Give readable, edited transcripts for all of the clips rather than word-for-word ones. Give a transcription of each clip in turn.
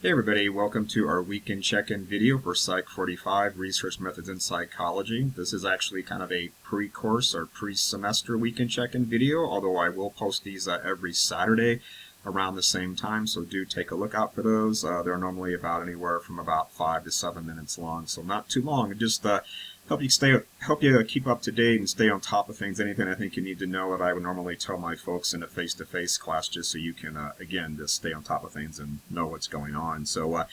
Hey everybody, welcome to our weekend check-in video for Psych-45 Research Methods in Psychology. This is actually kind of a pre-course or pre-semester weekend check-in video, although I will post these every Saturday around the same time, so do take a look out for those. They're normally about anywhere from about 5 to 7 minutes long, so not too long. Just help you keep up to date and stay on top of things. Anything I think you need to know that I would normally tell my folks in a face-to-face class, just so you can again just stay on top of things and know what's going on. So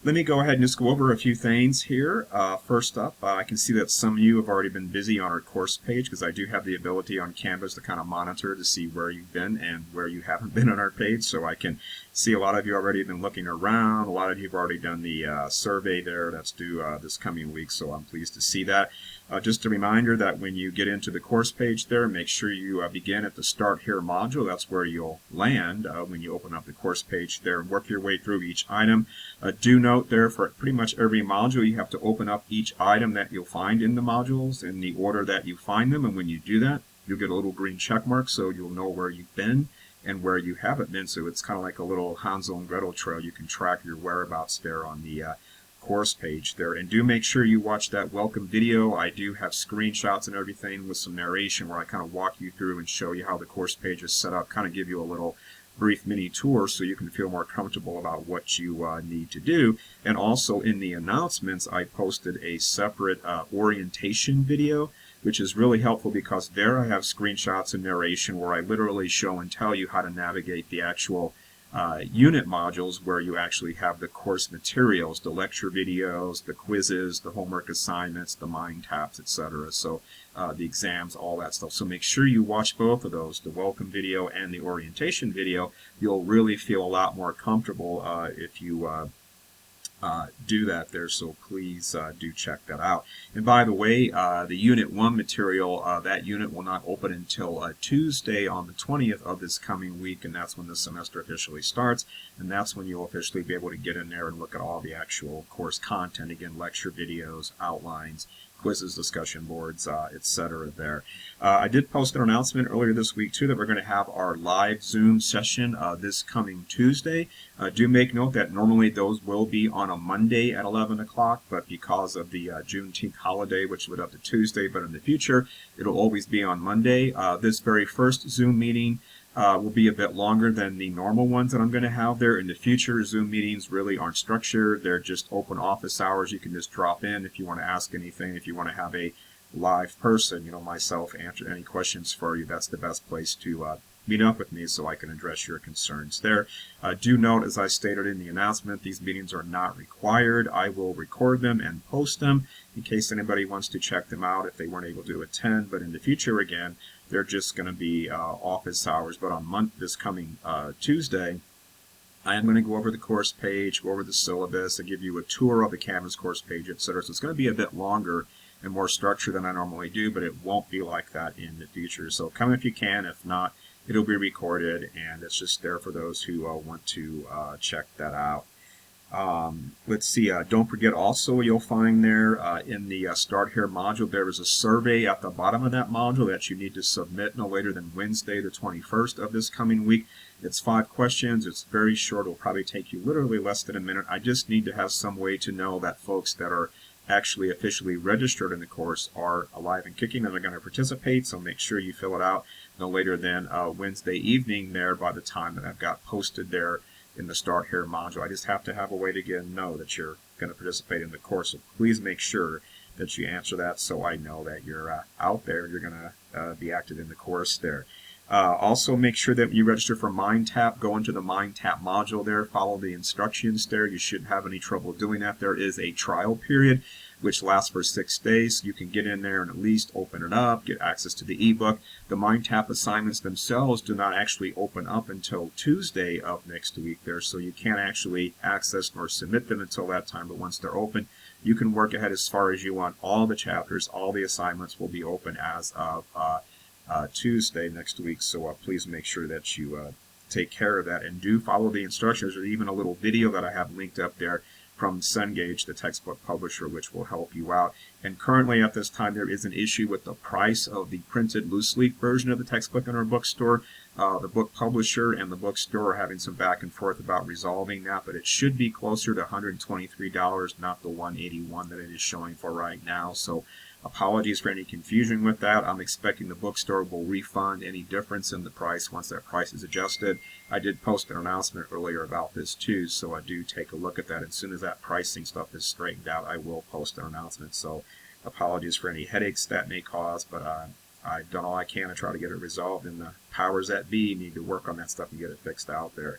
let me go ahead and just go over a few things here. First up, I can see that some of you have already been busy on our course page, because I do have the ability on Canvas to kind of monitor to see where you've been and where you haven't been on our page. So I can see a lot of you already been looking around. A lot of you have already done the survey there that's due this coming week, so I'm pleased to see that. Just a reminder that when you get into the course page there, make sure you begin at the Start Here module. That's where you'll land when you open up the course page there and work your way through each item. Do note there, for pretty much every module, you have to open up each item that you'll find in the modules in the order that you find them, and when you do that, you'll get a little green check mark, so you'll know where you've been and where you haven't been. So it's kind of like a little Hansel and Gretel trail. You can track your whereabouts there on the course page there. And do make sure you watch that welcome video. I do have screenshots and everything with some narration where I kind of walk you through and show you how the course page is set up, kind of give you a little brief mini tour so you can feel more comfortable about what you need to do. And also in the announcements, I posted a separate orientation video, which is really helpful because there I have screenshots and narration where I literally show and tell you how to navigate the actual unit modules, where you actually have the course materials, the lecture videos, the quizzes, the homework assignments, the mind taps, etc. So the exams, all that stuff. So make sure you watch both of those, the welcome video and the orientation video. You'll really feel a lot more comfortable if you do that there, so please do check that out. And by the way, the Unit 1 material, that unit will not open until Tuesday on the 20th of this coming week, and that's when the semester officially starts, and that's when you'll officially be able to get in there and look at all the actual course content, again, lecture videos, outlines, quizzes, discussion boards, etc. there. I did post an announcement earlier this week too that we're going to have our live Zoom session this coming Tuesday. Do make note that normally those will be on a Monday at 11 o'clock, but because of the Juneteenth holiday, which would up to Tuesday, but in the future it'll always be on Monday. This very first Zoom meeting will be a bit longer than the normal ones that I'm going to have there. In the future, Zoom meetings really aren't structured. They're just open office hours. You can just drop in if you want to ask anything. If you want to have a live person, you know, myself, answer any questions for you, that's the best place to meet up with me so I can address your concerns there. Do note, as I stated in the announcement, these meetings are not required. I will record them and post them in case anybody wants to check them out if they weren't able to attend. But in the future, again, they're just going to be office hours. But on this coming Tuesday, I am going to go over the course page, go over the syllabus, and give you a tour of the Canvas course page, etc. So it's going to be a bit longer and more structured than I normally do, but it won't be like that in the future. So come if you can. If not, it'll be recorded, and it's just there for those who want to check that out. Let's see, don't forget also you'll find there in the Start Here module, there is a survey at the bottom of that module that you need to submit no later than Wednesday the 21st of this coming week. It's 5 questions. It's very short. It'll probably take you literally less than a minute. I just need to have some way to know that folks that are actually officially registered in the course are alive and kicking and are going to participate, so make sure you fill it out no later than Wednesday evening there by the time that I've got posted there in the Start Here module. I just have to have a way to know that you're going to participate in the course, so please make sure that you answer that so I know that you're out there, you're going to be active in the course there. Also make sure that you register for Mind Tap. Go into the Mind Tap module there, follow the instructions there. You shouldn't have any trouble doing that. There is a trial period which lasts for 6 days. You can get in there and at least open it up, get access to the ebook. The Mind Tap assignments themselves do not actually open up until Tuesday of next week there, so you can't actually access nor submit them until that time, but once they're open, you can work ahead as far as you want. All the chapters, all the assignments will be open as of Tuesday next week, so please make sure that you take care of that and do follow the instructions. There's even a little video that I have linked up there from Cengage, the textbook publisher, which will help you out. And currently at this time there is an issue with the price of the printed loose leaf version of the textbook in our bookstore. The book publisher and the bookstore are having some back and forth about resolving that, but it should be closer to $123, not the $181 that it is showing for right now. So apologies for any confusion with that. I'm expecting the bookstore will refund any difference in the price once that price is adjusted. I did post an announcement earlier about this too, so I do take a look at that. As soon as that pricing stuff is straightened out, I will post an announcement. So apologies for any headaches that may cause, but I've done all I can to try to get it resolved, and the powers that be need to work on that stuff and get it fixed out there.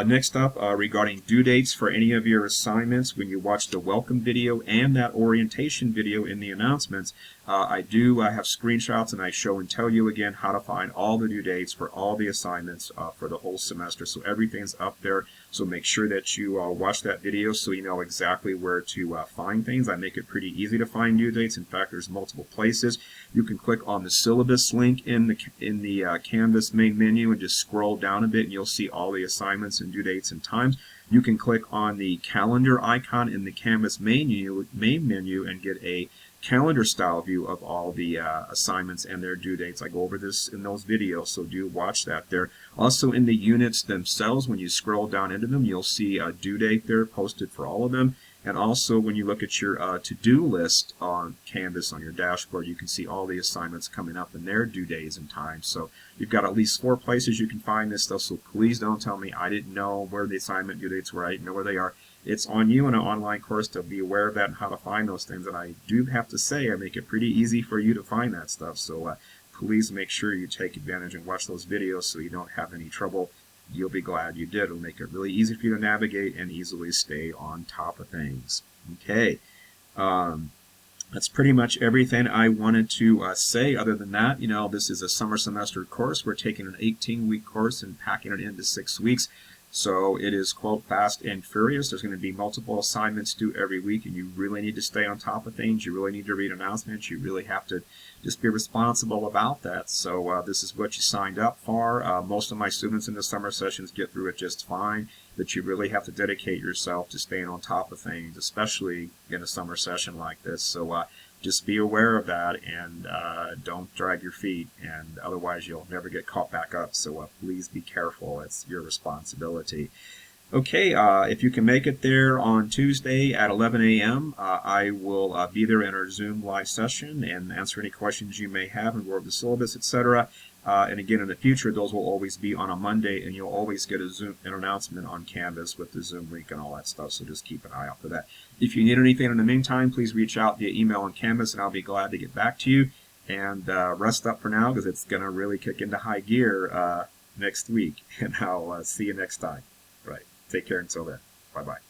Next up, regarding due dates for any of your assignments, when you watch the welcome video and that orientation video in the announcements, I have screenshots, and I show and tell you again how to find all the due dates for all the assignments for the whole semester. So everything's up there. So make sure that you watch that video so you know exactly where to find things. I make it pretty easy to find due dates. In fact, there's multiple places. You can click on the syllabus link in the Canvas main menu and just scroll down a bit, and you'll see all the assignments and due dates and times. You can click on the calendar icon in the Canvas main menu and get a calendar style view of all the assignments and their due dates. I go over this in those videos, so do watch that there. Also in the units themselves, when you scroll down into them, you'll see a due date there posted for all of them. And also when you look at your to-do list on Canvas on your dashboard, you can see all the assignments coming up and their due days and times. So you've got at least 4 places you can find this stuff, so please don't tell me I didn't know where the assignment due dates were. I didn't know where they are. It's on you in an online course to be aware of that and how to find those things. And I do have to say I make it pretty easy for you to find that stuff. So please make sure you take advantage and watch those videos so you don't have any trouble. You'll be glad you did. It'll make it really easy for you to navigate and easily stay on top of things. Okay. That's pretty much everything I wanted to say. Other than that, you know, this is a summer semester course. We're taking an 18-week course and packing it into 6 weeks. So it is, quote, fast and furious. There's going to be multiple assignments due every week, and you really need to stay on top of things. You really need to read announcements. You really have to just be responsible about that. So this is what you signed up for. Most of my students in the summer sessions get through it just fine, but you really have to dedicate yourself to staying on top of things, especially in a summer session like this. So just be aware of that, and don't drag your feet, and otherwise you'll never get caught back up. So please be careful. It's your responsibility. Okay, if you can make it there on Tuesday at 11 a.m., I will be there in our Zoom live session and answer any questions you may have and go over the syllabus, etc. And again, in the future, those will always be on a Monday, and you'll always get an announcement on Canvas with the Zoom link and all that stuff, so just keep an eye out for that. If you need anything in the meantime, please reach out via email on Canvas, and I'll be glad to get back to you. And rest up for now, because it's going to really kick into high gear next week, and I'll see you next time. Right. Take care until then. Bye-bye.